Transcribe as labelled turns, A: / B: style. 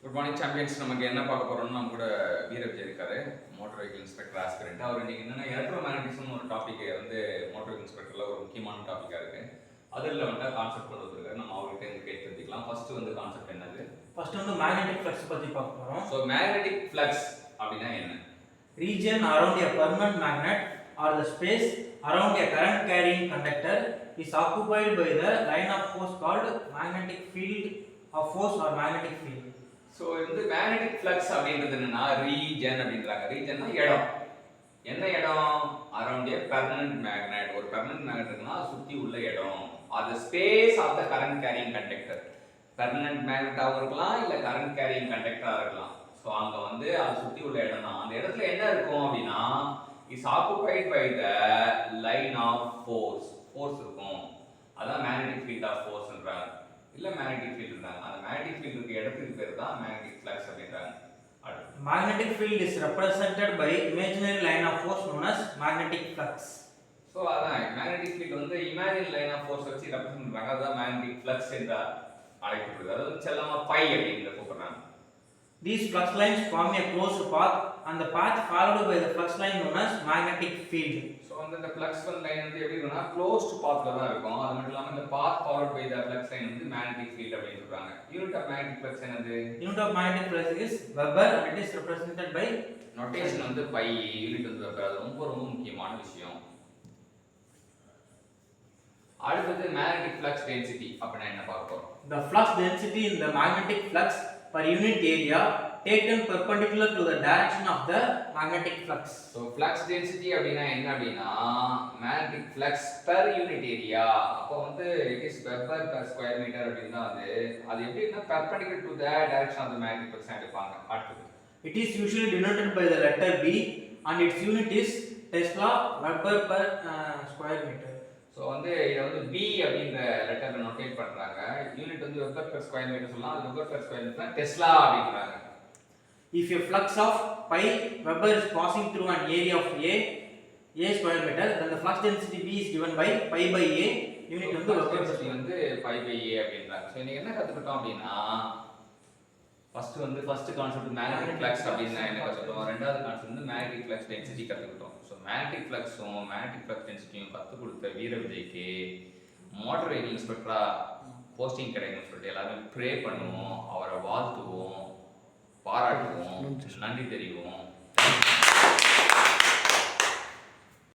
A: Good morning champions. நமக்கு என்ன பார்க்க போறோம்னா நம்ம கூட வீரவிஜய் இருக்காரு, மோட்டார் வெஹிக்கிள் இன்ஸ்பெக்டர் ஆஸ்பிரண்ட். அவர் இன்னைக்கு என்னன்னா எலக்ட்ரோமேக்னட்டிசம் ஒரு டாபிக் வந்து மோட்டார் வெஹிக்கிள் இன்ஸ்பெக்டர்ல ஒரு முக்கியமான டாபிக்கா இருக்கு. அதில் வந்து கான்செப்ட் கொண்டு வந்திருக்காரு. நம்ம அவர்கிட்ட இருந்து கேட்டு தெரிஞ்சுக்கலாம். ஃபர்ஸ்ட் வந்து கான்செப்ட் என்னது?
B: ஃபர்ஸ்ட் வந்து மேக்னெட்டிக் ஃப்ளக்ஸ் பத்தி பார்க்க போறோம்.
A: ஸோ மேக்னெட்டிக் ஃப்ளக்ஸ் அப்படின்னா என்ன?
B: Region around a permanent magnet or the space around a current carrying conductor is occupied by the line of force called magnetic field of force or magnetic field.
A: So வந்து magnetic flux அப்படின்றது என்னன்னா region அப்படின்றாங்க. ரீஜன்னா இடம். என்ன இடம்? Around a permanent magnet. ஒரு permanent magnet இருக்குன்னா சுற்றி உள்ள இடம். அது space of the current carrying conductor. Permanent மேக்னெட்டாகவும் இருக்கலாம், இல்லை கரண்ட் கேரிங் கண்டக்டராக இருக்கலாம். ஸோ அங்கே வந்து அதை சுற்றி உள்ள இடம் தான். அந்த இடத்துல என்ன இருக்கும் அப்படின்னா is occupied by the line of force. Force இருக்கும். அதான் மேக்னெட்டிக் ஃபீல்ட் ஆஃப் ஃபோர்ஸ்ன்றாங்க. இல்லை மேக்னெட்டிக் ஃபீல்டுன்றாங்க. அந்த மேக்னெட்டிக் ஃபீல்டு இருக்க இடத்துக்கு பேர் தான் மேக்னெட்டிக் ஃப்ளக்ஸ் அப்படின்றாங்க.
B: Magnetic field is represented by imaginary line of force known as magnetic flux.
A: So அதான் மேக்னெட்டிக் ஃபீல்டு வந்து இமேஜினரி லைன் ஆஃப் ஃபோர்ஸ் வச்சு ரெப்ரசென்ட் பண்றாங்க. அதான் மேக்னெட்டிக் ஃப்ளக்ஸ் என்ற அழைக்கப்படுது. அதாவது செல்லமா பை அப்படிங்கிற கூப்பிடுறாங்க.
B: These flux lines form a closed path and the path followed by the flux line known as magnetic field.
A: So அந்த ஃப்ளக்ஸ் லைன் வந்து எப்படி இருக்குன்னா க்ளோஸ்ட் பாத்ல தான் இருக்கும். அது மட்டும் இல்லாமல் இந்த path followed by the flux line வந்து மேக்னெட்டிக் ஃபீல்ட் அப்படின்னு சொல்றாங்க. யூனிட் ஆஃப் மேக்னெட்டிக் ஃப்ளக்ஸ் என்னது?
B: Unit of magnetic flux is Weber and it is represented by
A: notation வந்து பை, யூனிட் வந்து வெபர். அது ரொம்ப ரொம்ப முக்கியமான விஷயம். அடுத்தது மேக்னெட்டிக் ஃப்ளக்ஸ் டென்சிட்டி அப்படின்னா என்ன பார்க்க போறோம்?
B: The flux density in the magnetic flux per unit area taken perpendicular to the direction of the magnetic flux.
A: So flux density அப்படினா என்ன அப்படினா magnetic flux per unit area. அப்போ வந்து it is Weber per square meter அப்படினா அது எப்படினா perpendicular to the direction of the magnetic flux எடுப்பாங்க. அடுத்து
B: it is usually denoted by the letter B and its unit is Tesla Weber per square meter.
A: So வந்து இதை வந்து B அப்படின்ற லெட்டரில் நோட்டேட் பண்ணுறாங்க. யூனிட் வந்து வெபர் பெர் ஸ்கொயர் மீட்டர் சொல்லலாம். அது weber per square metre tesla அப்படின்றாங்க.
B: If a flux of pi Weber is passing through an area of a square meter, then the flux density B is given by pi by a. Unit வந்து
A: weber density வந்து pi by a அப்படின்றாங்க. So இன்னைக்கு என்ன கற்றுக்கிட்டோம் அப்படின்னா first concept magnetic flux அப்படின்னா என்ன கற்றுக்கிட்டோம். ரெண்டாவது கான்செப்ட் வந்து மேக்னெட்டிக் ஃப்ளக்ஸ் டென்சிட்டி கற்றுக்கிட்டோம். ஸோ மேக்னெட்டிக் ஃப்ளக்ஸும் மேக்னெட்டிக் ஃப்ளக்ஸ் டென்சிட்டியும் கற்றுக் கொடுத்த வீரவிஜய்க்கு மோட்டார் வெஹிக்கிள் இன்ஸ்பெக்டரா போஸ்டிங் கிடைக்கும்னு சொல்லிட்டு எல்லாரும் ப்ரே பண்ணுவோம், அவரை வாழ்த்துவோம், பாராட்டுவோம், நன்றி தெரிவிப்போம்.